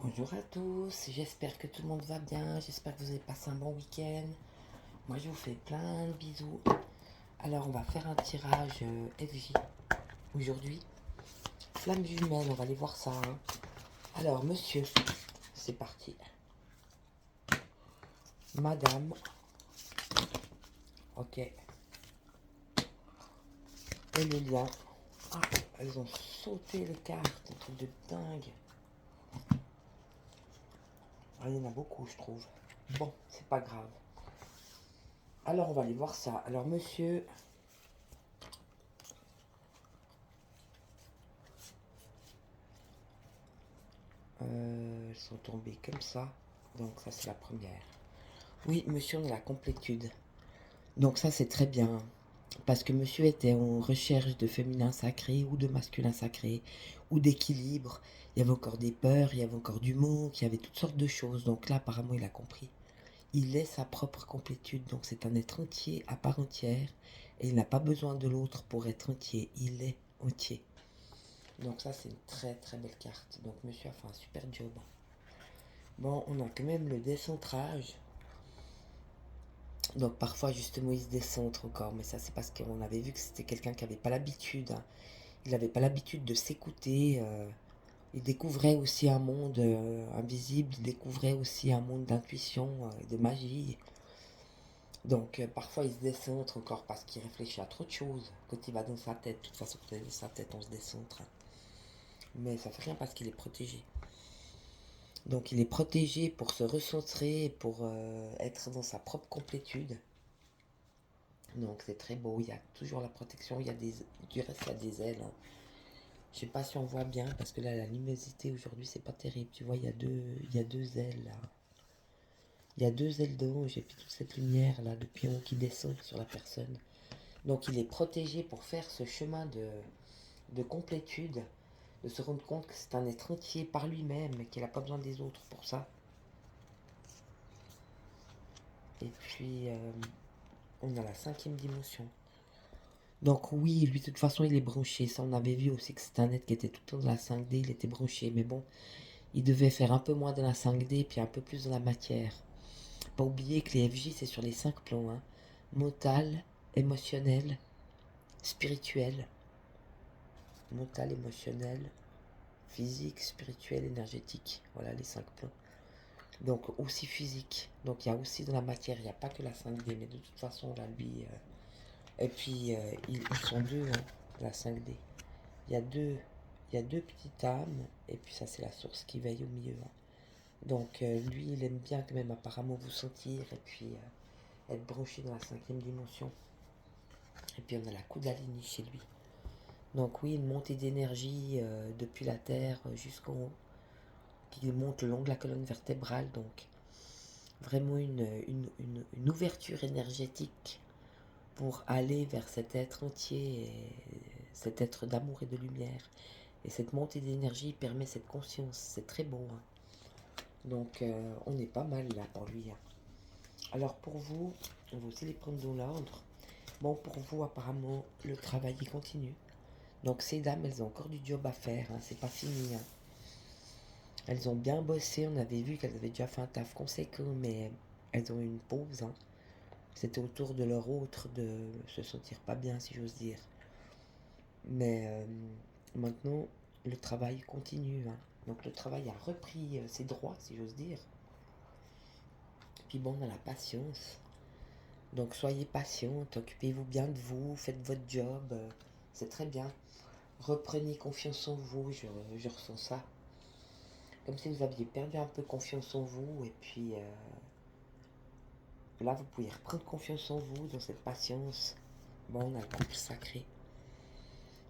Bonjour à tous, j'espère que tout le monde va bien, j'espère que vous avez passé un bon week-end. Moi je vous fais plein de bisous. Alors on va faire un tirage FJ aujourd'hui. Flamme jumelle, on va aller voir ça. Hein. Alors monsieur, c'est parti. Madame, ok. Et le lien. Ah, elles ont sauté les cartes, un truc de dingue. Ah, il y en a beaucoup je trouve. Bon, c'est pas grave. Alors on va aller voir ça. Alors monsieur, elles sont tombées comme ça. Donc ça c'est la première. Oui, monsieur, on a la complétude. Donc ça, c'est très bien. Parce que monsieur était en recherche de féminin sacré ou de masculin sacré ou d'équilibre. Il y avait encore des peurs, il y avait encore du manque, il y avait toutes sortes de choses. Donc là, apparemment, il a compris. Il est sa propre complétude. Donc c'est un être entier à part entière. Et il n'a pas besoin de l'autre pour être entier. Il est entier. Donc ça, c'est une très très belle carte. Donc monsieur a fait un super job. Bon, on a quand même le décentrage. Donc parfois justement il se décentre encore, mais ça c'est parce qu'on avait vu que c'était quelqu'un qui n'avait pas l'habitude. Hein. Il n'avait pas l'habitude de s'écouter. Il découvrait aussi un monde invisible, il découvrait aussi un monde d'intuition et de magie. Donc parfois il se décentre encore parce qu'il réfléchit à trop de choses. Quand il va dans sa tête, de toute façon quand on est dans sa tête on se décentre. Mais ça fait rien parce qu'il est protégé. Donc il est protégé pour se recentrer, pour être dans sa propre complétude. Donc c'est très beau, il y a toujours la protection, il y a du reste il y a des ailes. Hein. Je sais pas si on voit bien parce que là la luminosité aujourd'hui c'est pas terrible. Tu vois il y a deux ailes là. Il y a deux ailes de haut, j'ai puis toute cette lumière là, le pion qui descend sur la personne. Donc il est protégé pour faire ce chemin de complétude, de se rendre compte que c'est un être entier par lui-même et qu'il n'a pas besoin des autres pour ça. Et puis on a la cinquième dimension. Donc oui, lui de toute façon il est branché. Ça on avait vu aussi que c'était un être qui était tout le temps dans la 5D, il était branché. Mais bon, il devait faire un peu moins dans la 5D puis un peu plus dans la matière. Pas oublier que les FJ c'est sur les 5 plans. Hein. Mental, émotionnel, spirituel. Mental, émotionnel, physique, spirituel, énergétique. Voilà les 5 plans. Donc aussi physique. Donc il y a aussi dans la matière, il n'y a pas que la 5D. Mais de toute façon là lui... Et puis ils sont deux, hein, la 5D. Il y a deux, il y a deux petites âmes, et puis ça c'est la source qui veille au milieu. Hein. Donc lui, il aime bien quand même apparemment vous sentir, et puis être branché dans la cinquième dimension. Et puis on a la Kundalini chez lui. Donc oui, une montée d'énergie depuis la Terre jusqu'en haut, qui monte le long de la colonne vertébrale. Donc vraiment une ouverture énergétique pour aller vers cet être entier, et cet être d'amour et de lumière. Et cette montée d'énergie permet cette conscience. C'est très beau. Hein. Donc, on est pas mal là pour lui. Hein. Alors, pour vous, on va aussi les prendre dans l'ordre. Bon, pour vous, apparemment, le travail il continue. Donc, ces dames, elles ont encore du job à faire. Hein. C'est pas fini. Hein. Elles ont bien bossé. On avait vu qu'elles avaient déjà fait un taf conséquent, mais elles ont eu une pause. Hein. C'était autour de leur autre de se sentir pas bien, si j'ose dire. Mais maintenant, le travail continue. Hein. Donc le travail a repris ses droits, si j'ose dire. Puis bon, on a la patience. Donc soyez patiente, occupez-vous bien de vous, faites votre job. C'est très bien. Reprenez confiance en vous, je ressens ça. Comme si vous aviez perdu un peu confiance en vous. Et puis là, vous pouvez reprendre confiance en vous, dans cette patience. Bon, on a le couple sacré.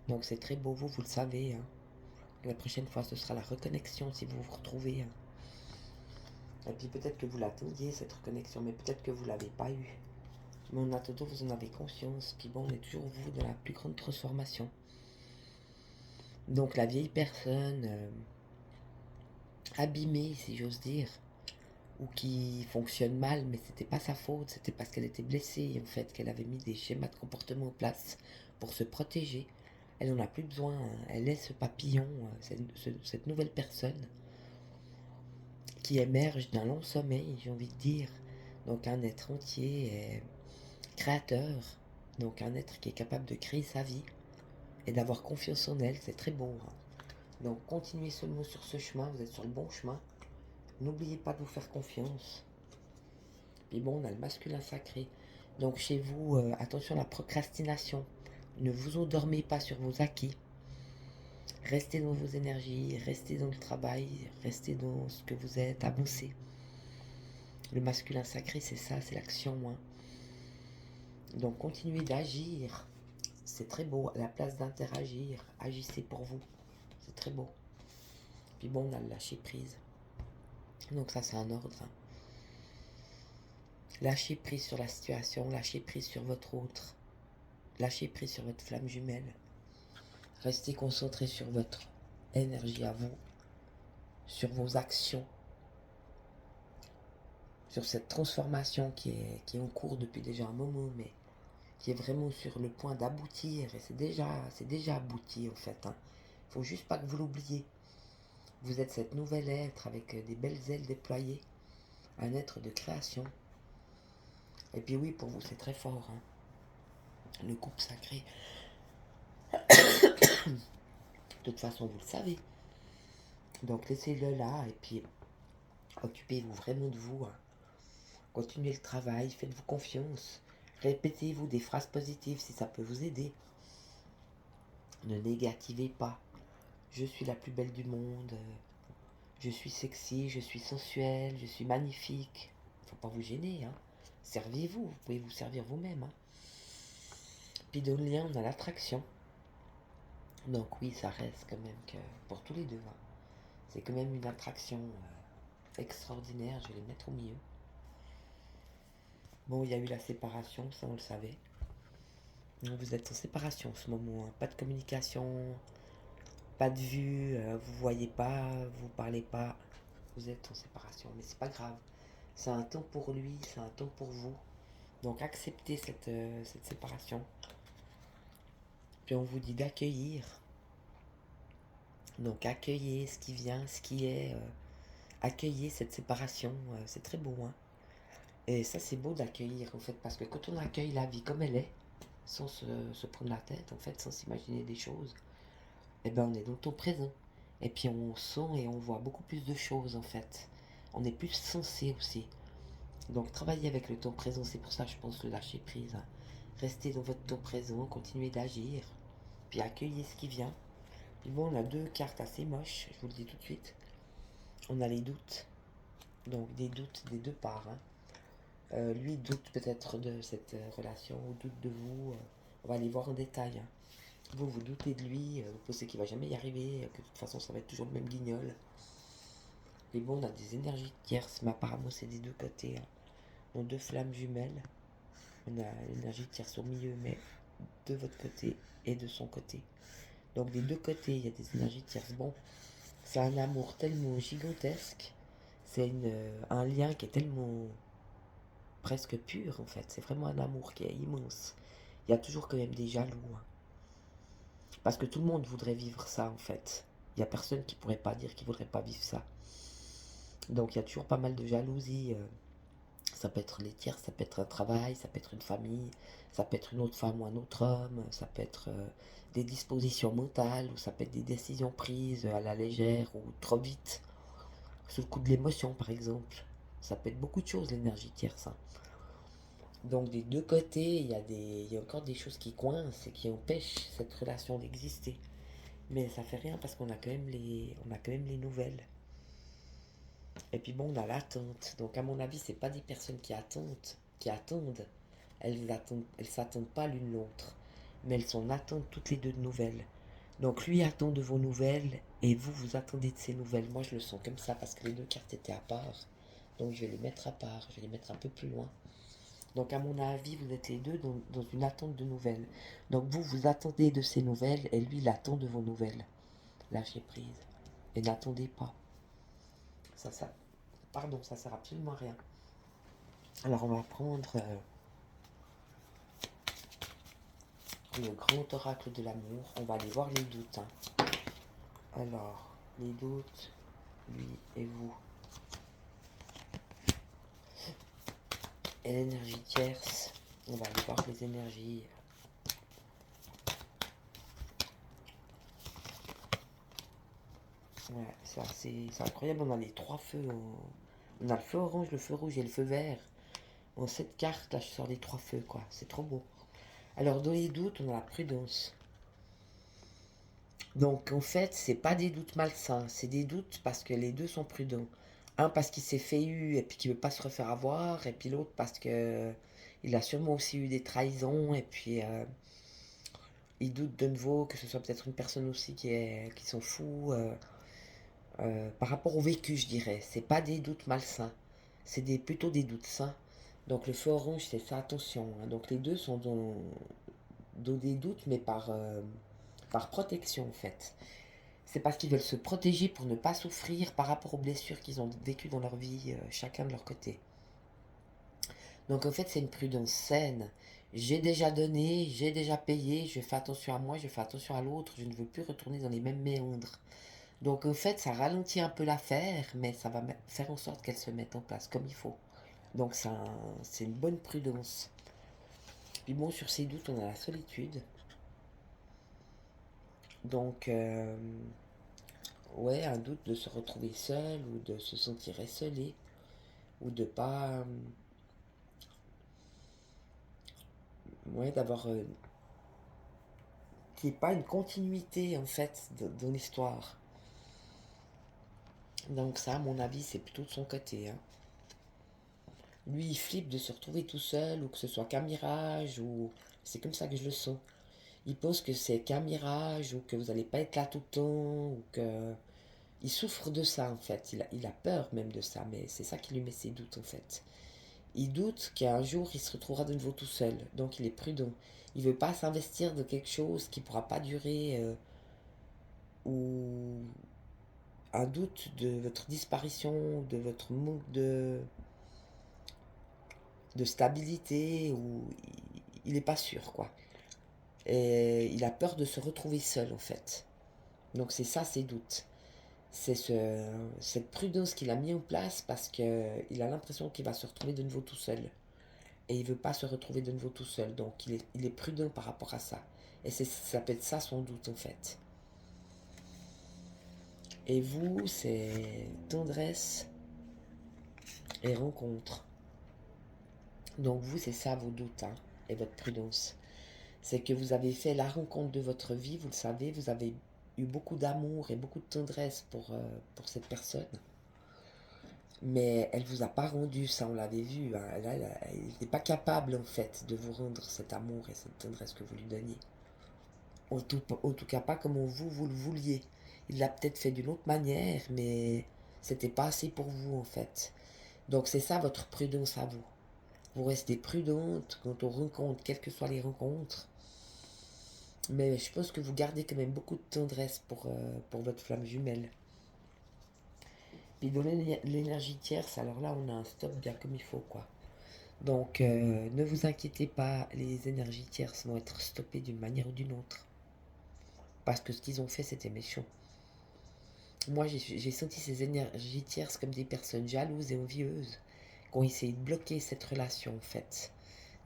Donc c'est très beau, vous le savez. Hein. La prochaine fois, ce sera la reconnexion si vous vous retrouvez. Hein. Et puis peut-être que vous l'attendiez, cette reconnexion, mais peut-être que vous ne l'avez pas eue. Mais en attendant, vous en avez conscience. Puis bon, on est toujours vous dans la plus grande transformation. Donc la vieille personne abîmée, si j'ose dire, ou qui fonctionne mal, mais c'était pas sa faute, c'était parce qu'elle était blessée, en fait, qu'elle avait mis des schémas de comportement en place pour se protéger. Elle n'en a plus besoin, hein. Elle est ce papillon, cette nouvelle personne. qui émerge d'un long sommeil, j'ai envie de dire. Donc un être entier et créateur. Donc un être qui est capable de créer sa vie et d'avoir confiance en elle, c'est très beau. Hein. Donc continuez seulement sur ce chemin, vous êtes sur le bon chemin. N'oubliez pas de vous faire confiance. Puis bon, on a le masculin sacré. Donc chez vous, attention à la procrastination. Ne vous endormez pas sur vos acquis. Restez dans vos énergies, restez dans le travail, restez dans ce que vous êtes, avancez. Le masculin sacré, c'est ça, c'est l'action. Hein. Donc continuez d'agir. C'est très beau. À la place d'interagir, agissez pour vous. C'est très beau. Puis bon, on a le lâcher prise. Donc ça, c'est un ordre. Hein. Lâchez prise sur la situation, lâchez prise sur votre autre. Lâchez prise sur votre flamme jumelle. Restez concentré sur votre énergie à vous, sur vos actions, sur cette transformation qui est en cours depuis déjà un moment, mais qui est vraiment sur le point d'aboutir. Et c'est déjà abouti en fait. Hein. Faut juste pas que vous l'oubliez. Vous êtes cette nouvelle être avec des belles ailes déployées, un être de création. Et puis oui, pour vous, c'est très fort. Hein. Le couple sacré. De toute façon, vous le savez. Donc laissez-le là et puis occupez-vous vraiment de vous. Hein. Continuez le travail, faites-vous confiance. Répétez-vous des phrases positives si ça peut vous aider. Ne négativez pas. Je suis la plus belle du monde. Je suis sexy, je suis sensuelle, je suis magnifique. Faut pas vous gêner. Hein. Servez-vous, vous pouvez vous servir vous-même. Hein. Puis dans le lien, on a l'attraction. Donc oui, ça reste quand même que pour tous les deux. Hein. C'est quand même une attraction extraordinaire, je vais les mettre au milieu. Bon, il y a eu la séparation, ça on le savait. Donc vous êtes en séparation en ce moment, hein. Pas de communication, pas de vue, vous voyez pas, vous parlez pas. Vous êtes en séparation, mais c'est pas grave. C'est un temps pour lui, c'est un temps pour vous. Donc acceptez cette séparation. Puis on vous dit d'accueillir. Donc accueillez ce qui vient, ce qui est. Accueillez cette séparation, c'est très beau. Hein. Et ça c'est beau d'accueillir en fait, parce que quand on accueille la vie comme elle est, sans se prendre la tête, en fait, sans s'imaginer des choses, eh ben on est dans le temps présent. Et puis on sent et on voit beaucoup plus de choses en fait. On est plus sensé aussi. Donc travaillez avec le temps présent, c'est pour ça je pense le lâcher prise. Hein. Restez dans votre temps présent, continuez d'agir, puis accueillez ce qui vient. Puis bon, on a deux cartes assez moches, je vous le dis tout de suite. On a les doutes, donc des doutes des deux parts. Hein. Lui doute peut-être de cette relation, ou doute de vous. On va aller voir en détail. Hein. Vous doutez de lui, vous pensez qu'il va jamais y arriver, que de toute façon ça va être toujours le même guignol. Mais bon, on a des énergies tierces, mais apparemment c'est des deux côtés. Hein. On a deux flammes jumelles. On a l'énergie tierce au milieu, mais de votre côté et de son côté. Donc des deux côtés, il y a des énergies tierces. Bon, c'est un amour tellement gigantesque. C'est un lien qui est tellement presque pur en fait. C'est vraiment un amour qui est immense. Il y a toujours quand même des jaloux. Hein. Parce que tout le monde voudrait vivre ça en fait. Il n'y a personne qui pourrait pas dire qu'il voudrait pas vivre ça. Donc il y a toujours pas mal de jalousie. Ça peut être les tiers, ça peut être un travail, ça peut être une famille, ça peut être une autre femme ou un autre homme, ça peut être des dispositions mentales, ou ça peut être des décisions prises à la légère ou trop vite, sous le coup de l'émotion par exemple. Ça peut être beaucoup de choses l'énergie tierce. Hein. Donc des deux côtés, il y a encore des choses qui coincent et qui empêchent cette relation d'exister. Mais ça fait rien parce qu'on a quand même on a quand même les nouvelles. Et puis bon, on a l'attente. Donc à mon avis, c'est pas des personnes qui attendent. Elles s'attendent pas l'une l'autre. Mais elles sont en attente toutes les deux de nouvelles. Donc lui attend de vos nouvelles et vous, vous attendez de ses nouvelles. Moi, je le sens comme ça parce que les deux cartes étaient à part. Donc je vais les mettre à part, je vais les mettre un peu plus loin. Donc à mon avis, vous êtes les deux dans une attente de nouvelles. Donc vous, vous attendez de ces nouvelles et lui, il attend de vos nouvelles. Lâchez prise. Et n'attendez pas. Ça, pardon, ça sert absolument à rien. Alors on va prendre le grand oracle de l'amour. On va aller voir les doutes. Hein. Alors, les doutes, lui et vous. Et l'énergie tierce, on va aller voir les énergies. Ouais, c'est incroyable, on a les trois feux. On a le feu orange, le feu rouge et le feu vert. En cette carte, là, je sors les trois feux, quoi. C'est trop beau. Alors, dans les doutes, on a la prudence. Donc, en fait, c'est pas des doutes malsains. C'est des doutes parce que les deux sont prudents. Un parce qu'il s'est fait eu et puis qu'il veut pas se refaire avoir. Et puis l'autre parce que il a sûrement aussi eu des trahisons. Et puis, il doute de nouveau que ce soit peut-être une personne aussi qui s'en fout. Par rapport au vécu, je dirais. C'est pas des doutes malsains. C'est plutôt des doutes sains. Donc, le feu orange, c'est ça, attention, hein. Donc, les deux sont dans des doutes, mais par protection, en fait. C'est parce qu'ils veulent se protéger pour ne pas souffrir par rapport aux blessures qu'ils ont vécues dans leur vie, chacun de leur côté. Donc en fait, c'est une prudence saine. J'ai déjà donné, j'ai déjà payé, je fais attention à moi, je fais attention à l'autre, je ne veux plus retourner dans les mêmes méandres. Donc en fait, ça ralentit un peu l'affaire, mais ça va faire en sorte qu'elle se mette en place comme il faut. Donc c'est une bonne prudence. Puis bon, sur ces doutes, on a la solitude. Donc, ouais, un doute de se retrouver seul ou de se sentir esselé ou de pas, ouais, d'avoir, qu'il n'y ait pas une continuité en fait dans l'histoire. Donc ça, à mon avis, c'est plutôt de son côté, hein. Lui, il flippe de se retrouver tout seul ou que ce soit qu'un mirage ou c'est comme ça que je le sens. Il pense que c'est qu'un mirage ou que vous n'allez pas être là tout le temps ou que il souffre de ça en fait. Il a peur même de ça, mais c'est ça qui lui met ses doutes en fait. Il doute qu'un jour il se retrouvera de nouveau tout seul, donc il est prudent. Il veut pas s'investir dans quelque chose qui pourra pas durer ou un doute de votre disparition, de votre manque de stabilité, ou il n'est pas sûr quoi. Et il a peur de se retrouver seul en fait. Donc c'est ça ses doutes. C'est cette prudence qu'il a mis en place parce qu'il a l'impression qu'il va se retrouver de nouveau tout seul. Et il veut pas se retrouver de nouveau tout seul. Donc il est prudent par rapport à ça. Et ça peut être ça son doute en fait. Et vous, c'est tendresse et rencontre. Donc vous, c'est ça vos doutes, hein, et votre prudence. C'est que vous avez fait la rencontre de votre vie, vous le savez, vous avez eu beaucoup d'amour et beaucoup de tendresse pour cette personne. Mais elle vous a pas rendu, ça on l'avait vu, hein. Elle n'est pas capable en fait de vous rendre cet amour et cette tendresse que vous lui donniez. En tout cas pas comme vous le vouliez. Il l'a peut-être fait d'une autre manière, mais c'était pas assez pour vous en fait. Donc c'est ça votre prudence à vous. Vous restez prudente quand on rencontre, quelles que soient les rencontres. Mais je pense que vous gardez quand même beaucoup de tendresse pour votre flamme jumelle. Puis dans l'énergie tierce, alors là, on a un stop bien comme il faut, quoi. Donc, ne vous inquiétez pas, les énergies tierces vont être stoppées d'une manière ou d'une autre. Parce que ce qu'ils ont fait, c'était méchant. Moi, j'ai senti ces énergies tierces comme des personnes jalouses et envieuses qui ont essayé de bloquer cette relation, en fait.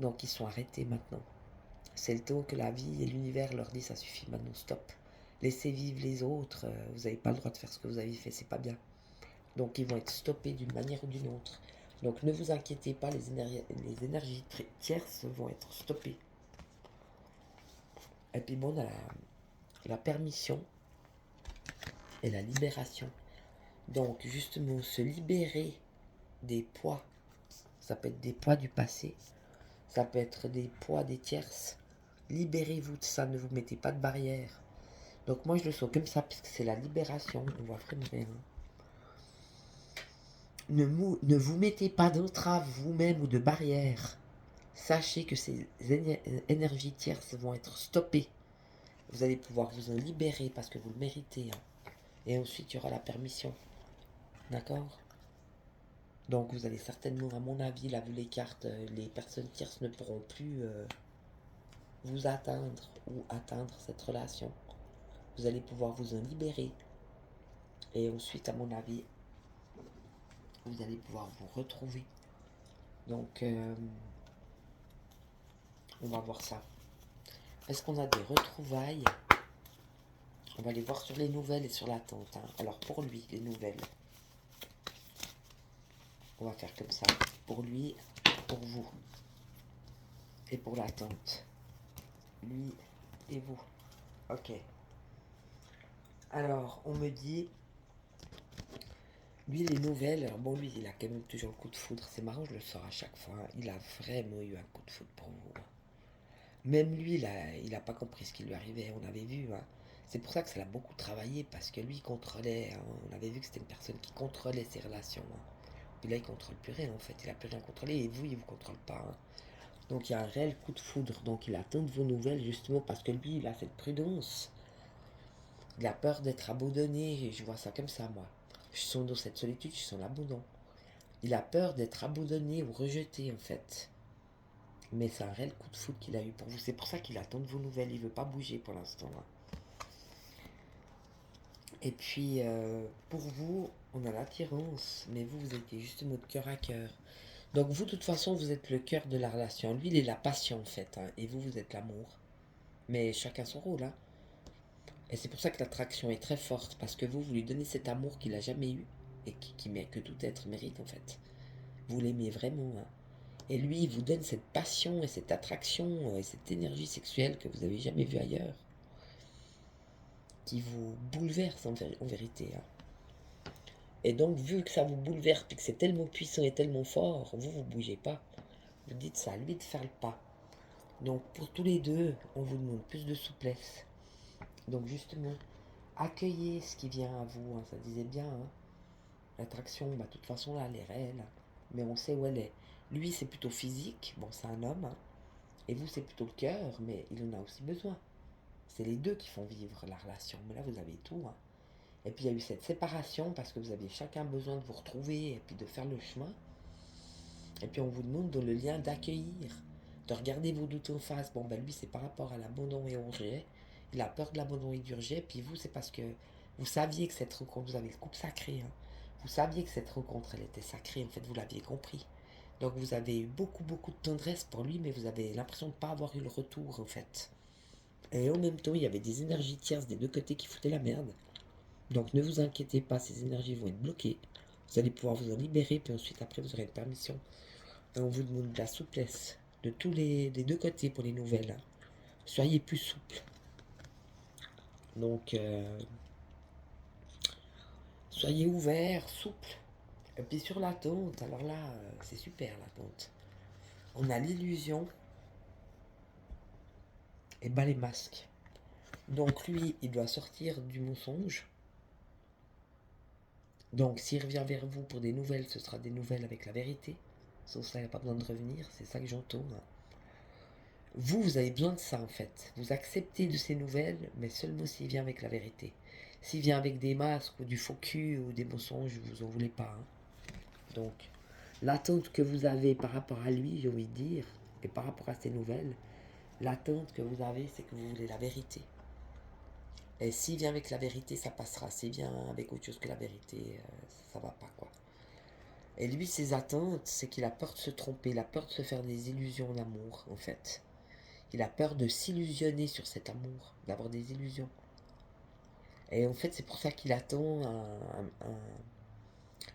Donc, ils sont arrêtés maintenant. C'est le temps que la vie et l'univers leur disent ça suffit maintenant, stop. Laissez vivre les autres, vous n'avez pas le droit de faire ce que vous avez fait, c'est pas bien. Donc ils vont être stoppés d'une manière ou d'une autre. Donc ne vous inquiétez pas, les énergies tierces vont être stoppées. Et puis bon, on a la permission et la libération. Donc justement, se libérer des poids, ça peut être des poids du passé, ça peut être des poids des tierces. Libérez-vous de ça, ne vous mettez pas de barrière. Donc moi je le sens comme ça, puisque c'est la libération, on voit vraiment rien. Ne vous mettez pas d'entrave vous-même ou de barrière. Sachez que ces énergies tierces vont être stoppées. Vous allez pouvoir vous en libérer parce que vous le méritez, hein. Et ensuite, il y aura la permission. D'accord? Donc, vous allez certainement, à mon avis, là, vu les cartes, les personnes tierces ne pourront plus vous atteindre ou atteindre cette relation. Vous allez pouvoir vous en libérer. Et ensuite, à mon avis, vous allez pouvoir vous retrouver. Donc, on va voir ça. Est-ce qu'on a des retrouvailles? On va les voir sur les nouvelles et sur l'attente. Hein. Alors, pour lui, les nouvelles. On va faire comme ça. Pour lui, pour vous. Et pour l'attente. Lui et vous. Ok. Alors, on me dit... Lui, les nouvelles... Alors bon, lui, il a quand même toujours le coup de foudre. C'est marrant, je le sors à chaque fois. Il a vraiment eu un coup de foudre pour vous. Même lui, il a pas compris ce qui lui arrivait. On avait vu. Hein. C'est pour ça que ça l'a beaucoup travaillé. Parce que lui, il contrôlait. Hein. On avait vu que c'était une personne qui contrôlait ses relations. Hein. Et là, il contrôle plus rien, en fait. Il a plus rien contrôlé. Et vous, il vous contrôle pas. Hein. Donc, il y a un réel coup de foudre. Donc, il attend de vos nouvelles, justement, parce que lui, il a cette prudence. Il a peur d'être abandonné. Je vois ça comme ça, moi. Je sens dans cette solitude, je sens l'abandon. Il a peur d'être abandonné ou rejeté, en fait. Mais c'est un réel coup de foudre qu'il a eu pour vous. C'est pour ça qu'il attend de vos nouvelles. Il veut pas bouger pour l'instant. Hein. Et puis, pour vous, on a l'attirance. Mais vous, vous étiez justement de cœur à cœur. Donc, vous, de toute façon, vous êtes le cœur de la relation. Lui, il est la passion, en fait. Hein. Et vous, vous êtes l'amour. Mais chacun son rôle. Hein. Et c'est pour ça que l'attraction est très forte. Parce que vous lui donnez cet amour qu'il n'a jamais eu. Et que tout être mérite, en fait. Vous l'aimez vraiment. Hein. Et lui, il vous donne cette passion et cette attraction et cette énergie sexuelle que vous n'avez jamais vue ailleurs. Qui vous bouleverse en vérité. Hein. Et donc, vu que ça vous bouleverse et que c'est tellement puissant et tellement fort, vous bougez pas. Vous dites ça à lui de faire le pas. Donc, pour tous les deux, on vous demande plus de souplesse. Donc, justement, accueillez ce qui vient à vous. Hein, ça disait bien. Hein. L'attraction, de toute façon, là, elle est réelle. Hein. Mais on sait où elle est. Lui, c'est plutôt physique. Bon, c'est un homme. Hein. Et vous, c'est plutôt le cœur. Mais il en a aussi besoin. C'est les deux qui font vivre la relation. Mais là, vous avez tout. Hein. Et puis, il y a eu cette séparation parce que vous aviez chacun besoin de vous retrouver et puis de faire le chemin. Et puis, on vous demande dans le lien d'accueillir, de regarder vos doutes en face. Bon, ben lui, c'est par rapport à l'abandon et au rejet. Il a peur de l'abandon et du rejet. Puis vous, c'est parce que vous saviez que cette rencontre, vous avez le couple sacré. Hein. Vous saviez que cette rencontre, elle était sacrée. En fait, vous l'aviez compris. Donc, vous avez eu beaucoup, beaucoup de tendresse pour lui, mais vous avez l'impression de ne pas avoir eu le retour, en fait. Et en même temps, il y avait des énergies tierces des deux côtés qui foutaient la merde. Donc ne vous inquiétez pas, ces énergies vont être bloquées. Vous allez pouvoir vous en libérer, puis ensuite après vous aurez une permission. Et on vous demande de la souplesse de tous des deux côtés pour les nouvelles. Hein. Soyez plus souple. Donc soyez ouvert, souple. Et puis sur l'attente, alors là, c'est super l'attente. On a l'illusion et bas les masques. Donc lui, il doit sortir du mensonge. Donc s'il revient vers vous pour des nouvelles, ce sera des nouvelles avec la vérité. Sans ça, il n'y a pas besoin de revenir, c'est ça que j'entends. Hein. Vous avez besoin de ça en fait. Vous acceptez de ces nouvelles, mais seulement s'il vient avec la vérité. S'il vient avec des masques ou du faux cul ou des mensonges, vous en voulez pas. Hein. Donc, l'attente que vous avez par rapport à lui, j'ai envie de dire, et par rapport à ces nouvelles, l'attente que vous avez, c'est que vous voulez la vérité. Et s'il vient avec la vérité, ça passera. S'il vient avec autre chose que la vérité, ça va pas quoi. Et lui, ses attentes, c'est qu'il a peur de se tromper, il a peur de se faire des illusions d'amour, en fait. Il a peur de s'illusionner sur cet amour, d'avoir des illusions. Et en fait, c'est pour ça qu'il attend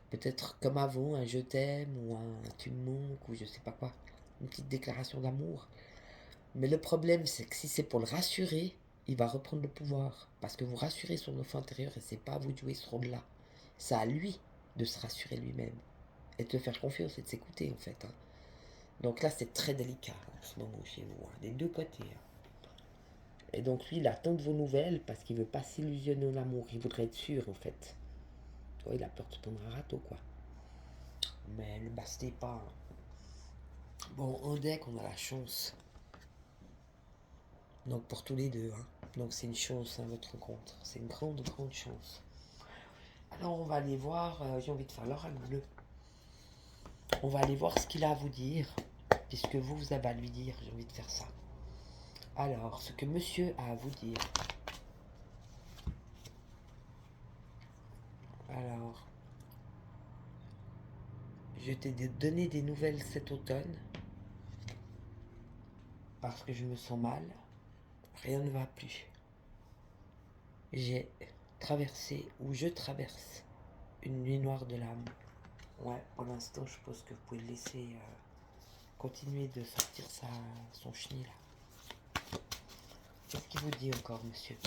peut-être comme avant, un je t'aime ou un tu me manques ou je sais pas quoi. Une petite déclaration d'amour. Mais le problème, c'est que si c'est pour le rassurer, il va reprendre le pouvoir. Parce que vous rassurez son enfant intérieur et c'est pas à vous de jouer ce rôle-là. C'est à lui de se rassurer lui-même. Et de te faire confiance et de s'écouter en fait. Hein. Donc là, c'est très délicat en ce moment chez vous, hein, des deux côtés. Hein. Et donc lui, il attend de vos nouvelles parce qu'il veut pas s'illusionner en amour. Il voudrait être sûr, en fait. Tu vois, il a peur de se prendre un râteau, quoi. Mais ne bastez pas. Bon, en deck, on a la chance. Donc pour tous les deux. Hein. Donc c'est une chance, hein, votre rencontre. C'est une grande, grande chance. Alors on va aller voir. J'ai envie de faire l'oracle bleu. On va aller voir ce qu'il a à vous dire. Puisque vous avez à lui dire. J'ai envie de faire ça. Alors, ce que monsieur a à vous dire. Alors, Je t'ai donné des nouvelles cet automne parce que je me sens mal. Rien ne va plus. J'ai traversé, ou je traverse, une nuit noire de l'âme. Ouais, pour l'instant, je pense que vous pouvez le laisser continuer de sortir son chenil là. Qu'est-ce qu'il vous dit encore, monsieur?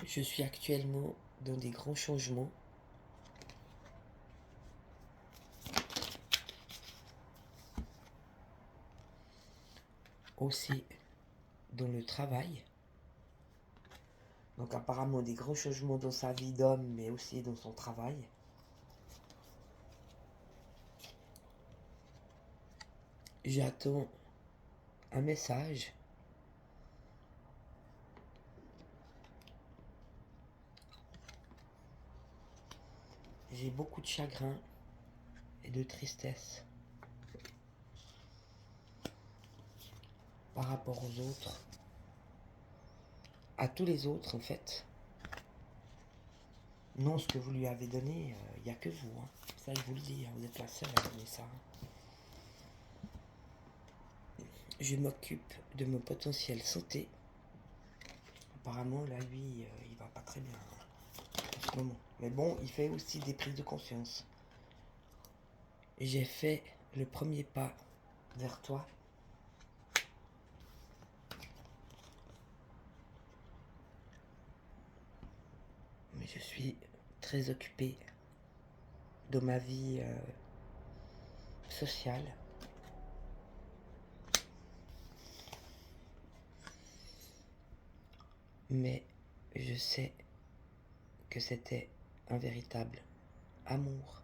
Je suis actuellement dans des grands changements. Aussi dans le travail. Donc apparemment des grands changements dans sa vie d'homme, mais aussi dans son travail. J'attends un message. J'ai beaucoup de chagrin et de tristesse par rapport aux autres. À tous les autres en fait. Non, ce que vous lui avez donné, il n'y a que vous. Hein. Ça, je vous le dis, hein, vous êtes la seule à donner ça. Je m'occupe de mon potentiel santé. Apparemment, là, lui, il va pas très bien en ce moment. Mais bon, il fait aussi des prises de conscience. J'ai fait le premier pas vers toi. Mais je suis très occupée dans ma vie sociale. Mais je sais que c'était un véritable amour.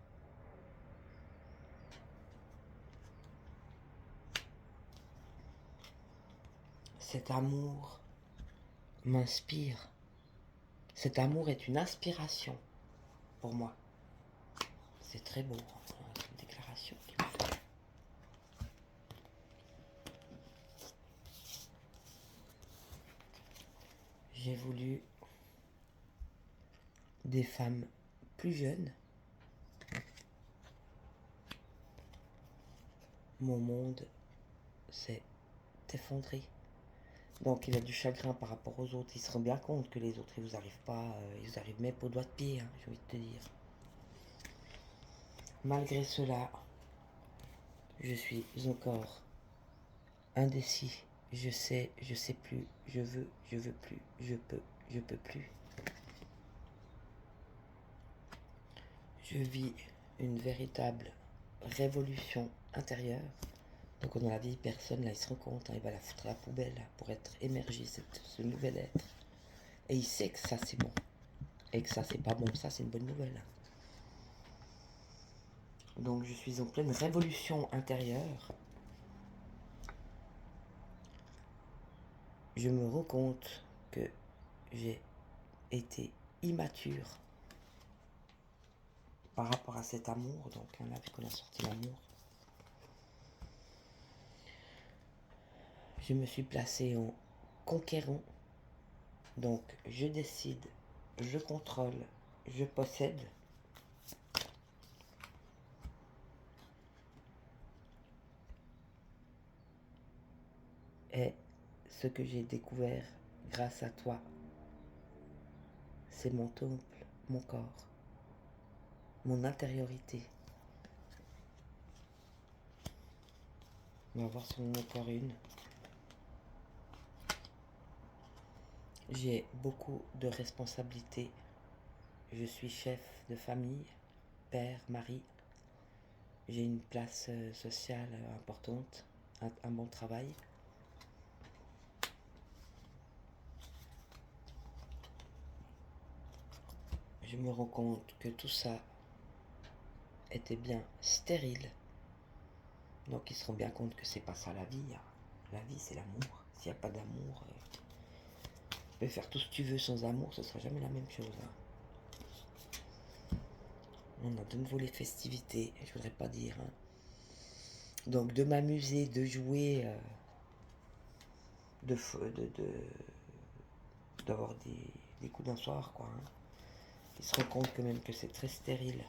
Cet amour m'inspire. Cet amour est une inspiration pour moi. C'est très beau, hein, une déclaration qu'il me fait. J'ai voulu des femmes plus jeunes. Mon monde s'est effondré. Donc il a du chagrin par rapport aux autres. Il se rend bien compte que les autres, ils vous arrivent pas, ils vous arrivent même pas au doigt de pied, hein, j'ai envie de te dire. Malgré cela, je suis encore indécis. Je sais plus, je veux plus, je peux plus. Je vis une véritable révolution intérieure. Donc dans la vie, personne là, il se rend compte, hein, il va la foutre à la poubelle là, pour être émergé, ce nouvel être. Et il sait que ça c'est bon. Et que ça c'est pas bon, ça c'est une bonne nouvelle. Donc je suis en pleine révolution intérieure. Je me rends compte que j'ai été immature par rapport à cet amour. Donc là, vu qu'on a sorti l'amour, je me suis placé en conquérant. Donc je décide, je contrôle, je possède. Et ce que j'ai découvert grâce à toi, c'est mon temple, mon corps, mon intériorité. On va voir si on en a encore une. J'ai beaucoup de responsabilités. Je suis chef de famille, père, mari. J'ai une place sociale importante, un bon travail. Je me rends compte que tout ça était bien stérile. Donc ils se rendent bien compte que c'est pas ça la vie. Hein. La vie c'est l'amour. S'il n'y a pas d'amour, tu peux faire tout ce que tu veux sans amour, ce sera jamais la même chose. Hein. On a de nouveau les festivités, je voudrais pas dire. Hein. Donc de m'amuser, de jouer, d'avoir des coups d'un soir, quoi. Hein. Il se rend compte quand même que c'est très stérile.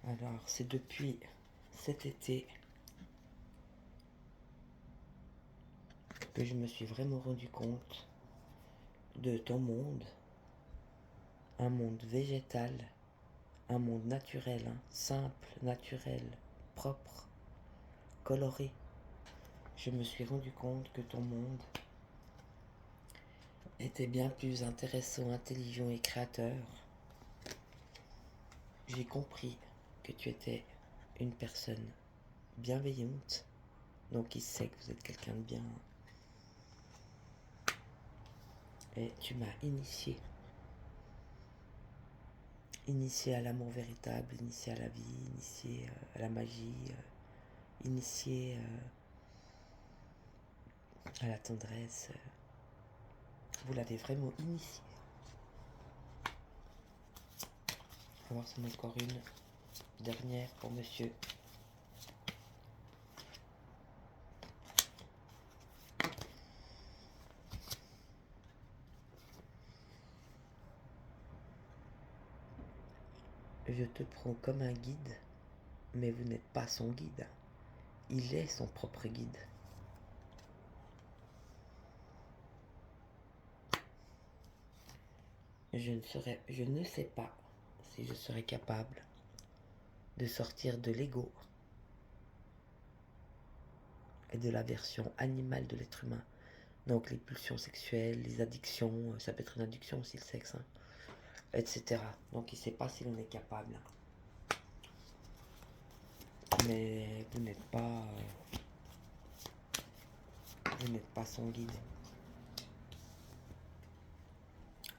Alors, c'est depuis cet été que je me suis vraiment rendu compte de ton monde, un monde végétal, un monde naturel, hein, simple, naturel, propre, coloré. Je me suis rendu compte que ton monde était bien plus intéressant, intelligent et créateur. J'ai compris que tu étais une personne bienveillante, donc il sait que vous êtes quelqu'un de bien. Et tu m'as initié à l'amour véritable, initié à la vie, initié à la magie, initié à la tendresse. Vous l'avez vraiment initié. On va voir si on a encore une dernière pour monsieur. Je te prends comme un guide, mais vous n'êtes pas son guide. Il est son propre guide. Je ne sais pas si je serais capable de sortir de l'ego et de la version animale de l'être humain. Donc les pulsions sexuelles, les addictions, ça peut être une addiction aussi le sexe, hein, etc. Donc il ne sait pas si l'on est capable. Mais vous n'êtes pas son guide.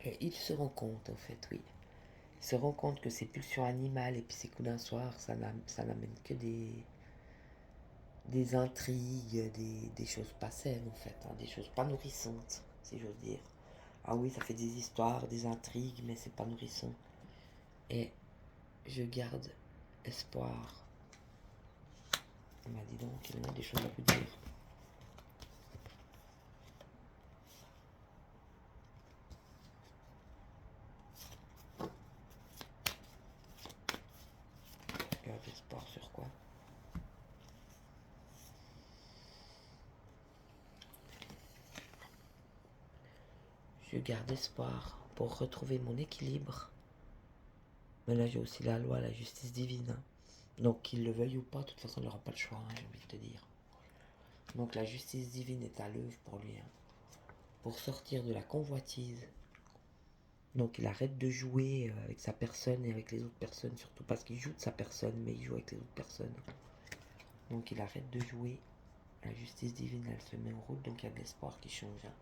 Et il se rend compte, en fait, oui. Il se rend compte que ces pulsions animales et puis ces coups d'un soir, ça n'amène que des intrigues, des choses pas saines, en fait, hein, des choses pas nourrissantes, si j'ose dire. Ah oui, ça fait des histoires, des intrigues, mais c'est pas nourrissant. Et je garde espoir. Il m'a dit donc, il a des choses à vous dire. Je garde espoir sur quoi? Je garde espoir pour retrouver mon équilibre. Mais là, j'ai aussi la loi, la justice divine, hein. Donc, qu'il le veuille ou pas, de toute façon, il n'aura pas le choix, hein, j'ai envie de te dire. Donc, la justice divine est à l'œuvre pour lui, hein, pour sortir de la convoitise. Donc, il arrête de jouer avec sa personne et avec les autres personnes, surtout parce qu'il joue de sa personne, mais il joue avec les autres personnes. Donc, il arrête de jouer. La justice divine, elle se met en route, donc il y a de l'espoir qui change, hein.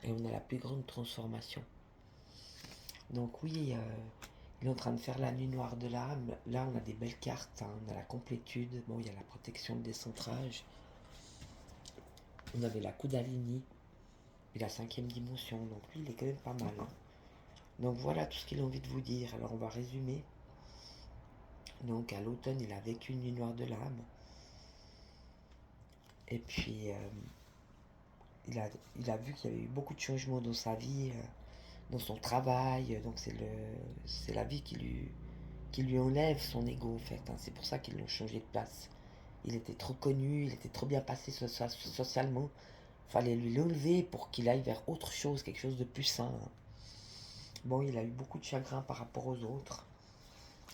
Et on a la plus grande transformation. Donc, oui, il est en train de faire la nuit noire de l'âme. Là, on a des belles cartes, hein. On a la complétude. Bon, il y a la protection, le décentrage. On avait la Kundalini et la 5e dimension. Donc lui, il est quand même pas mal, hein. Donc voilà tout ce qu'il a envie de vous dire. Alors on va résumer. Donc à l'automne, il a vécu une nuit noire de l'âme. Et puis, il a vu qu'il y avait eu beaucoup de changements dans sa vie, dans son travail. Donc c'est la vie qui lui enlève son ego, en fait, hein. C'est pour ça qu'ils l'ont changé de place. Il était trop connu, il était trop bien passé socialement. Fallait lui l'enlever pour qu'il aille vers autre chose, quelque chose de plus sain, hein. Bon, il a eu beaucoup de chagrin par rapport aux autres.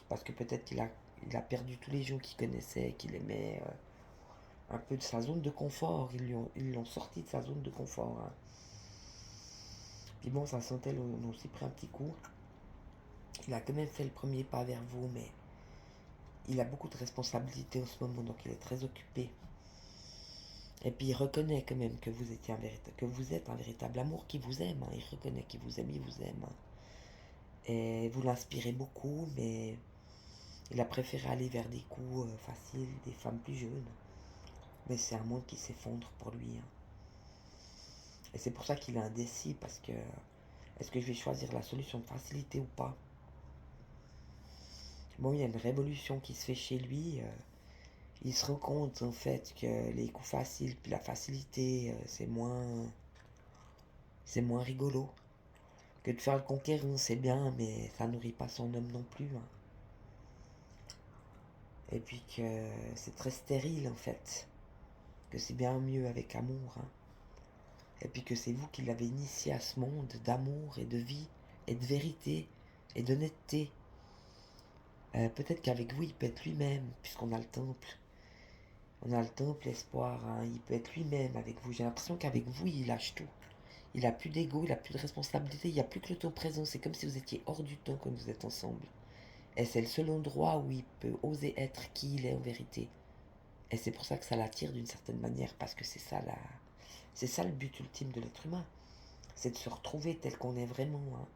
Parce que peut-être il a perdu tous les gens qu'il connaissait, qu'il aimait, un peu de sa zone de confort. Ils l'ont sorti de sa zone de confort, hein. Puis bon, sa santé l'a aussi pris un petit coup. Il a quand même fait le premier pas vers vous, mais il a beaucoup de responsabilités en ce moment, donc il est très occupé. Et puis il reconnaît quand même que vous êtes un véritable amour qui vous aime, hein. Il reconnaît qu'il vous aime, il vous aime, hein. Et vous l'inspirez beaucoup, mais il a préféré aller vers des coups faciles, des femmes plus jeunes. Mais c'est un monde qui s'effondre pour lui, hein. Et c'est pour ça qu'il est indécis, parce que est-ce que je vais choisir la solution de facilité ou pas? Bon, il y a une révolution qui se fait chez lui. il se rend compte en fait que les coups faciles, puis la facilité, c'est moins rigolo. Que de faire le conquérant, c'est bien, mais ça nourrit pas son homme non plus, hein. Et puis que c'est très stérile en fait. Que c'est bien mieux avec amour, hein. Et puis que c'est vous qui l'avez initié à ce monde d'amour et de vie et de vérité et d'honnêteté. Peut-être qu'avec vous, il peut être lui-même, puisqu'on a le temple. On a le temple, l'espoir, hein. Il peut être lui-même avec vous. J'ai l'impression qu'avec vous, il lâche tout. Il a plus d'ego, il a plus de responsabilité, il n'y a plus que le temps présent. C'est comme si vous étiez hors du temps quand vous êtes ensemble. Et c'est le seul endroit où il peut oser être qui il est en vérité. Et c'est pour ça que ça l'attire d'une certaine manière, parce que c'est ça le but ultime de l'être humain. C'est de se retrouver tel qu'on est vraiment, hein.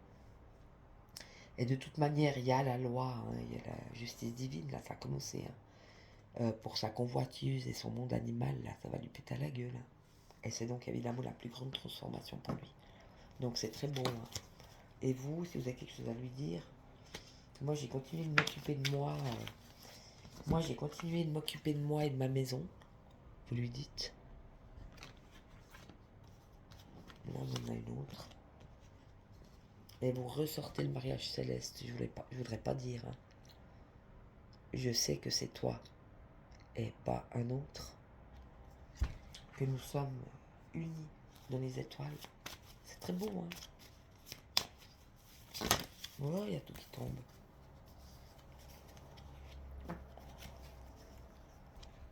Et de toute manière, il y a la loi, hein, il y a la justice divine, là, ça a commencé, hein. Pour sa convoitise et son monde animal, là, ça va lui péter à la gueule, hein. Et c'est donc évidemment la plus grande transformation pour lui. Donc c'est très beau, hein. Et vous, si vous avez quelque chose à lui dire, moi j'ai continué de m'occuper de moi. Moi j'ai continué de m'occuper de moi et de ma maison. Vous lui dites. Là, on en a une autre. Et vous ressortez le mariage céleste. Je voudrais pas dire, hein. Je sais que c'est toi et pas un autre. Que nous sommes unis dans les étoiles. C'est très beau, hein. Oh, il y a tout qui tombe.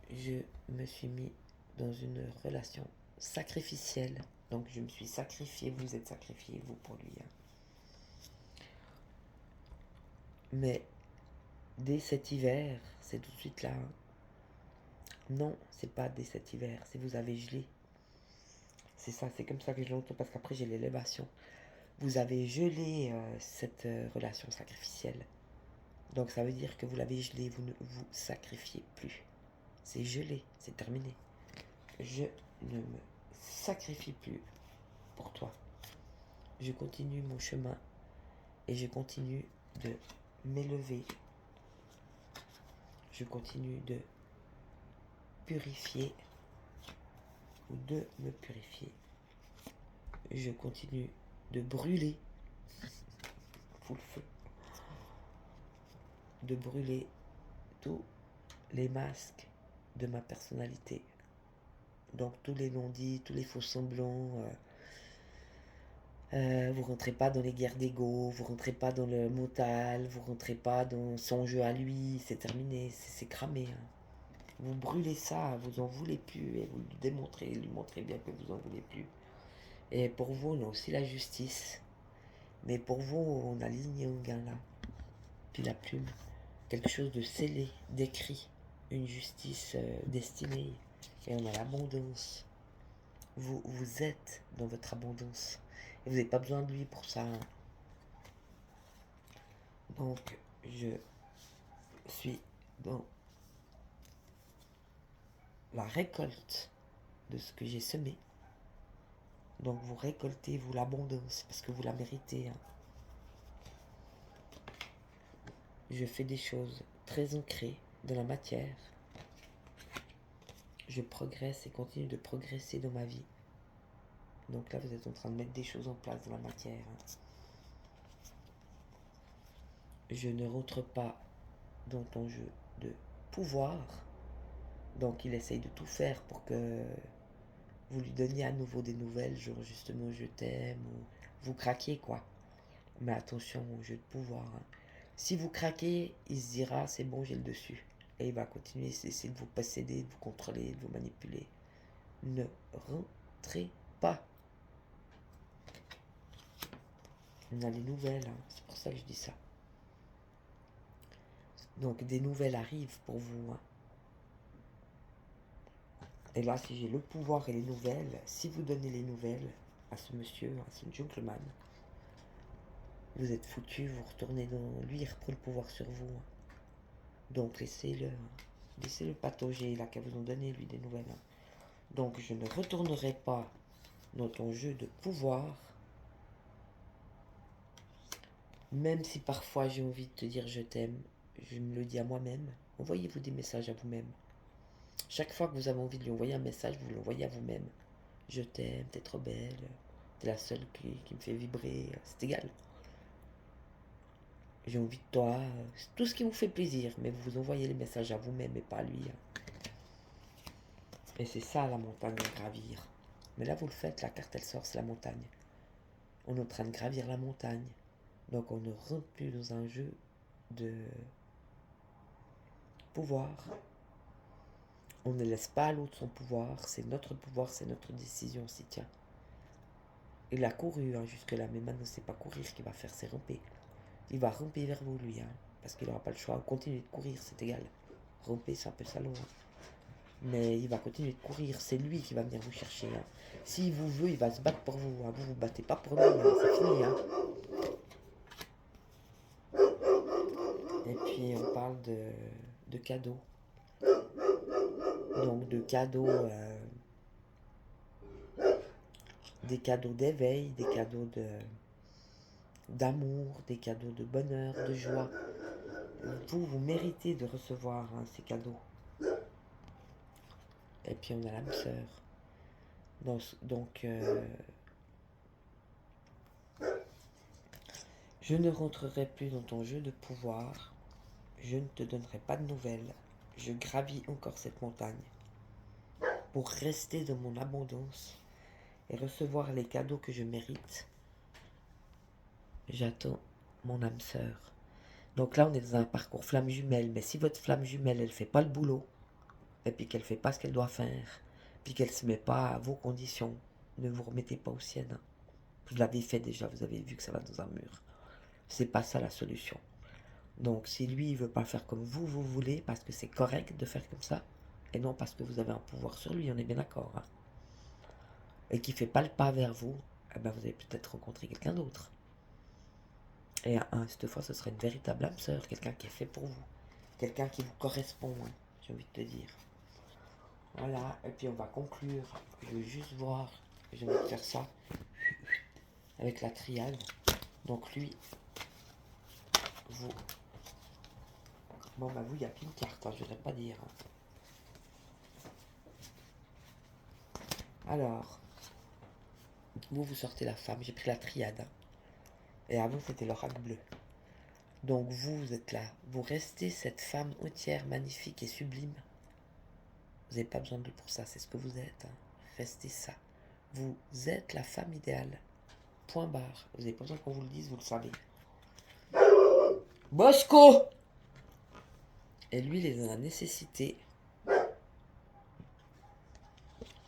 Je me suis mis dans une relation sacrificielle. Donc je me suis sacrifié, vous êtes sacrifié, vous, pour lui, hein. Mais dès cet hiver, c'est tout de suite là, hein. Non, c'est pas dès cet hiver, c'est vous avez gelé. C'est ça, c'est comme ça que je l'entends, parce qu'après j'ai l'élévation. Vous avez gelé cette relation sacrificielle. Donc ça veut dire que vous l'avez gelé, vous ne vous sacrifiez plus. C'est gelé, c'est terminé. Je ne me sacrifie plus pour toi. Je continue mon chemin et je continue de m'élever. Je continue de purifier ou de me purifier. Je continue de brûler, sous le feu, de brûler tous les masques de ma personnalité. Donc tous les non-dits, tous les faux semblants. Vous rentrez pas dans les guerres d'ego, vous rentrez pas dans le mental, vous rentrez pas dans son jeu à lui, c'est terminé, c'est cramé, hein. Vous brûlez ça, vous en voulez plus et vous lui démontrez, lui montrez bien que vous en voulez plus. Et pour vous, on a aussi la justice. Mais pour vous, on a l'yin yang là, puis la plume. Quelque chose de scellé, d'écrit, une justice destinée. Et on a l'abondance. Vous êtes dans votre abondance. Et vous n'avez pas besoin de lui pour ça, hein. Donc, je suis dans la récolte de ce que j'ai semé. Donc, vous récoltez, vous, l'abondance, parce que vous la méritez, hein. Je fais des choses très ancrées dans la matière. Je progresse et continue de progresser dans ma vie. Donc là, vous êtes en train de mettre des choses en place dans la matière, hein. Je ne rentre pas dans ton jeu de pouvoir. Donc il essaye de tout faire pour que vous lui donniez à nouveau des nouvelles, genre justement je t'aime, ou vous craquez quoi. Mais attention au jeu de pouvoir, hein. Si vous craquez, il se dira c'est bon, j'ai le dessus. Et il va continuer d'essayer de vous posséder, de vous contrôler, de vous manipuler. Ne rentrez pas. On a les nouvelles, hein. C'est pour ça que je dis ça. Donc des nouvelles arrivent pour vous, hein. Et là, si j'ai le pouvoir et les nouvelles, si vous donnez les nouvelles à ce monsieur, à ce gentleman, vous êtes foutu, vous retournez dans... Lui, il reprend le pouvoir sur vous, hein. Donc laissez-le, hein. Laissez-le patauger, là, qu'à vous en donner, lui, des nouvelles, hein. Donc je ne retournerai pas dans ton jeu de pouvoir, même si parfois j'ai envie de te dire je t'aime, je me le dis à moi-même. Envoyez-vous des messages à vous-même. Chaque fois que vous avez envie de lui envoyer un message, vous l'envoyez à vous-même. Je t'aime, t'es trop belle, t'es la seule qui me fait vibrer, c'est égal. J'ai envie de toi, c'est tout ce qui vous fait plaisir, mais vous envoyez les messages à vous-même et pas à lui. Et c'est ça la montagne à gravir. Mais là vous le faites, la carte elle sort, c'est la montagne. On est en train de gravir la montagne. Donc on ne rentre plus dans un jeu de pouvoir. On ne laisse pas à l'autre son pouvoir, c'est notre décision, on s'y tient. Il a couru jusque-là, mais maintenant c'est pas courir qu'il va faire, c'est ramper. Il va ramper vers vous, lui, parce qu'il n'aura pas le choix. Continuer de courir, c'est égal. Ramper, c'est un peu salaud. Mais il va continuer de courir, c'est lui qui va venir vous chercher. S'il vous veut, il va se battre pour vous. Vous vous battez pas pour lui, c'est fini. Et puis on parle de cadeaux. Donc de cadeaux, des cadeaux d'éveil, des cadeaux d'amour, des cadeaux de bonheur, de joie. Vous méritez de recevoir ces cadeaux. Et puis on a l'âme sœur. Donc je ne rentrerai plus dans ton jeu de pouvoir. Je ne te donnerai pas de nouvelles. Je gravis encore cette montagne pour rester dans mon abondance et recevoir les cadeaux que je mérite. J'attends mon âme sœur. Donc là, on est dans un parcours flamme jumelle. Mais si votre flamme jumelle, elle ne fait pas le boulot, et puis qu'elle ne fait pas ce qu'elle doit faire, puis qu'elle ne se met pas à vos conditions, ne vous remettez pas aux siennes. Vous l'avez fait déjà, vous avez vu que ça va dans un mur. C'est pas ça la solution. Donc si lui, il veut pas faire comme vous voulez, parce que c'est correct de faire comme ça, et non parce que vous avez un pouvoir sur lui, on est bien d'accord. Et qui fait pas le pas vers vous, eh ben vous allez peut-être rencontrer quelqu'un d'autre. Et cette fois, ce sera une véritable âme sœur, quelqu'un qui est fait pour vous. Quelqu'un qui vous correspond, j'ai envie de te dire. Voilà, et puis on va conclure. Je veux juste voir, j'ai envie de faire ça avec la triade. Donc lui, vous... Bon, bah vous, il n'y a qu'une carte, je ne voudrais pas dire. Alors, vous sortez la femme, j'ai pris la triade. Et avant, c'était l'oracle bleu. Donc vous êtes là, vous restez cette femme entière, magnifique et sublime. Vous n'avez pas besoin de lui pour ça, c'est ce que vous êtes. Restez ça. Vous êtes la femme idéale. Point barre. Vous n'avez pas besoin qu'on vous le dise, vous le savez. Bosco! Et lui, il est dans la nécessité.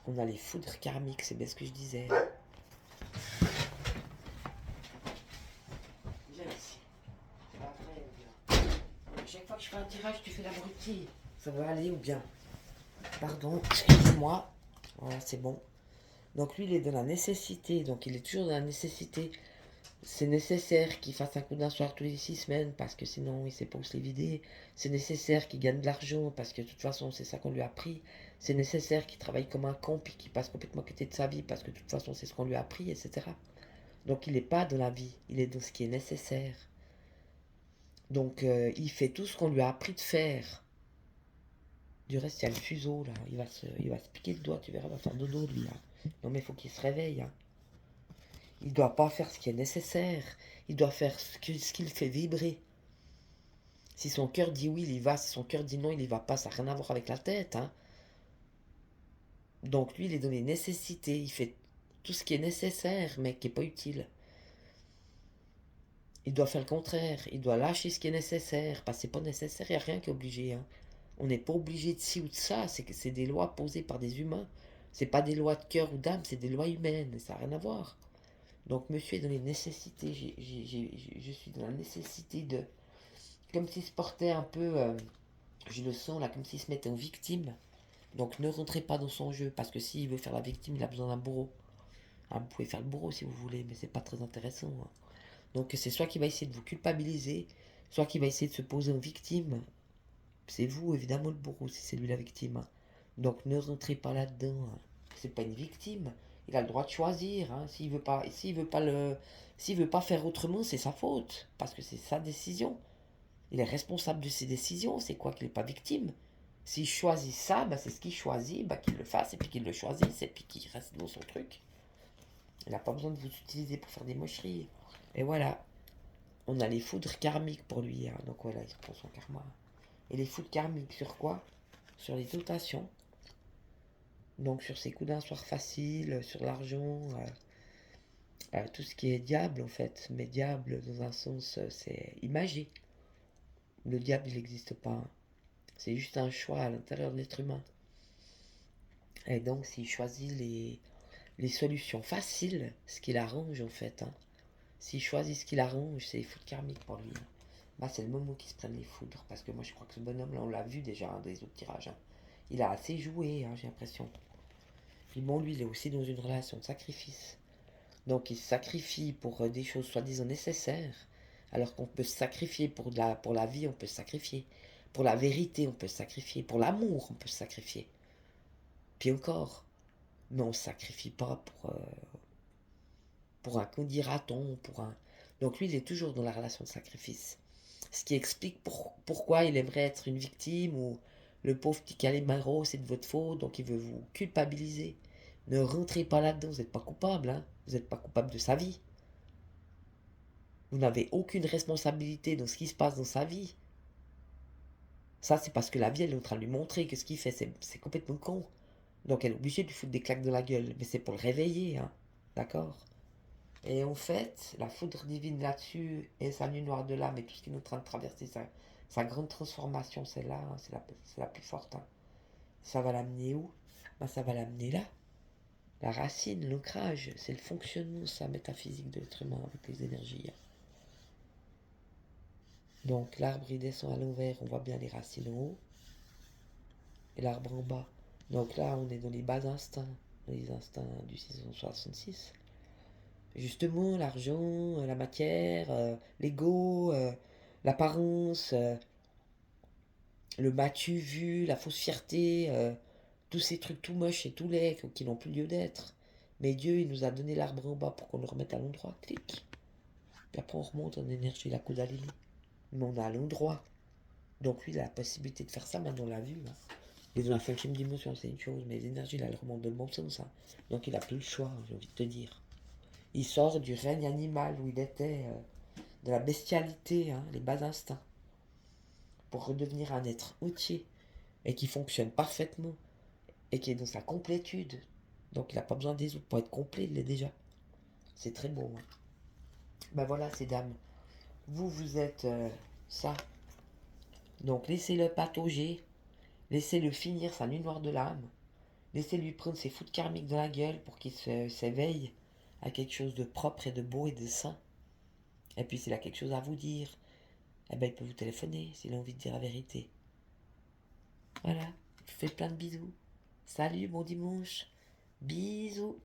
On a les foudres karmiques, c'est bien ce que je disais. Viens ici. C'est pas vrai, chaque fois que je fais un tirage, tu fais l'abruti. Ça va aller ou bien? Pardon, excusez-moi. Voilà, c'est bon. Donc lui, il est dans la nécessité. Donc il est toujours dans la nécessité. C'est nécessaire qu'il fasse un coup d'un soir tous les 6 semaines parce que sinon il ne sait pas où se les vider. C'est nécessaire qu'il gagne de l'argent parce que de toute façon c'est ça qu'on lui a appris. C'est nécessaire qu'il travaille comme un con puis qu'il passe complètement à côté de sa vie parce que de toute façon c'est ce qu'on lui a appris, etc. Donc il n'est pas dans la vie, il est dans ce qui est nécessaire. Donc il fait tout ce qu'on lui a appris de faire. Du reste, il y a le fuseau là, il va se piquer le doigt, tu verras, il va faire dodo lui là. Non mais il faut qu'il se réveille. Il ne doit pas faire ce qui est nécessaire. Il doit faire ce qu'il fait vibrer. Si son cœur dit oui, il y va. Si son cœur dit non, il y va pas. Ça n'a rien à voir avec la tête. Donc lui, il est dans les nécessités. Il fait tout ce qui est nécessaire, mais qui n'est pas utile. Il doit faire le contraire. Il doit lâcher ce qui est nécessaire. Parce que c'est pas nécessaire, il n'y a rien qui est obligé. On n'est pas obligé de ci ou de ça. C'est des lois posées par des humains. C'est pas des lois de cœur ou d'âme, c'est des lois humaines. Ça n'a rien à voir. Donc monsieur est dans les nécessités, je suis dans la nécessité de... Comme s'il se portait un peu, je le sens là, comme s'il se mettait en victime. Donc ne rentrez pas dans son jeu, parce que s'il veut faire la victime, il a besoin d'un bourreau. Vous pouvez faire le bourreau si vous voulez, mais c'est pas très intéressant. Donc c'est soit qu'il va essayer de vous culpabiliser, soit qu'il va essayer de se poser en victime. C'est vous évidemment le bourreau si c'est lui la victime. Donc ne rentrez pas là-dedans. C'est pas une victime. Il a le droit de choisir. S'il veut pas, s'il veut pas faire autrement, c'est sa faute, parce que c'est sa décision. Il est responsable de ses décisions. C'est quoi qu'il n'est pas victime? S'il choisit ça, bah, c'est ce qu'il choisit, bah, qu'il le fasse, et puis qu'il le choisisse, et puis qu'il reste dans son truc. Il n'a pas besoin de vous utiliser pour faire des mocheries. Et voilà, on a les foudres karmiques pour lui, hein. Donc voilà, il prend son karma. Et les foudres karmiques sur quoi? Sur les dotations. Donc sur ses coups d'un soir facile, sur l'argent, tout ce qui est diable en fait. Mais diable, dans un sens, c'est imagé. Le diable, il n'existe pas, hein. C'est juste un choix à l'intérieur de l'être humain. Et donc s'il choisit les solutions faciles, ce qui l'arrange en fait, hein. S'il choisit ce qui l'arrange, c'est les foudres karmiques pour lui, hein. Bah, c'est le moment qu'ils se prennent les foudres. Parce que moi, je crois que ce bonhomme-là, on l'a vu déjà, hein, dans les autres tirages, hein. Il a assez joué, hein, j'ai l'impression. Puis bon, lui, il est aussi dans une relation de sacrifice. Donc, il se sacrifie pour des choses soi-disant nécessaires. Alors qu'on peut se sacrifier pour la vie, on peut se sacrifier. Pour la vérité, on peut se sacrifier. Pour l'amour, on peut se sacrifier. Puis encore, mais on ne se sacrifie pas pour un qu'on pour un... Donc lui, il est toujours dans la relation de sacrifice. Ce qui explique pourquoi il aimerait être une victime ou le pauvre petit Calimero, c'est de votre faute, donc il veut vous culpabiliser. Ne rentrez pas là-dedans, vous n'êtes pas coupable, hein. Vous n'êtes pas coupable de sa vie. Vous n'avez aucune responsabilité dans ce qui se passe dans sa vie. Ça, c'est parce que la vie, elle est en train de lui montrer que ce qu'il fait, c'est complètement con. Donc elle est obligée de lui foutre des claques dans la gueule. Mais c'est pour le réveiller, hein. D'accord? Et en fait, la foudre divine là-dessus, et sa nuit noire de l'âme, et tout ce qui est en train de traverser sa grande transformation, celle-là, hein, c'est la plus forte, hein. Ça va l'amener où? Ben, ça va l'amener là. La racine, l'ancrage, c'est le fonctionnement, sa métaphysique de l'être humain avec les énergies, hein. Donc l'arbre il descend à l'envers, on voit bien les racines en haut, et l'arbre en bas. Donc là, on est dans les bas instincts, les instincts du 666. Justement, l'argent, la matière, l'ego, l'apparence, le m'as-tu vu, la fausse fierté, tous ces trucs tout moches et tout laids qui n'ont plus lieu d'être. Mais Dieu, il nous a donné l'arbre en bas pour qu'on le remette à l'endroit. Clic. Puis après, on remonte en énergie la Kundalini. Mais on est à l'endroit. Donc lui, il a la possibilité de faire ça, maintenant on l'a vu, hein. Il est dans la cinquième dimension, c'est une chose, mais les énergies, là, elles remontent de le bon sens, hein. Donc il a plus le choix, hein, j'ai envie de te dire. Il sort du règne animal où il était, de la bestialité, hein, les bas instincts, pour redevenir un être entier et qui fonctionne parfaitement et qui est dans sa complétude. Donc il n'a pas besoin des autres pour être complet, il l'est déjà. C'est très beau, hein. Ben voilà, ces dames, vous êtes ça. Donc laissez-le patauger, laissez-le finir sa nuit noire de l'âme, laissez-lui prendre ses foudres karmiques dans la gueule pour qu'il s'éveille à quelque chose de propre et de beau et de sain. Et puis s'il a quelque chose à vous dire, eh ben, il peut vous téléphoner s'il a envie de dire la vérité. Voilà, je vous fais plein de bisous. Salut, bon dimanche. Bisous.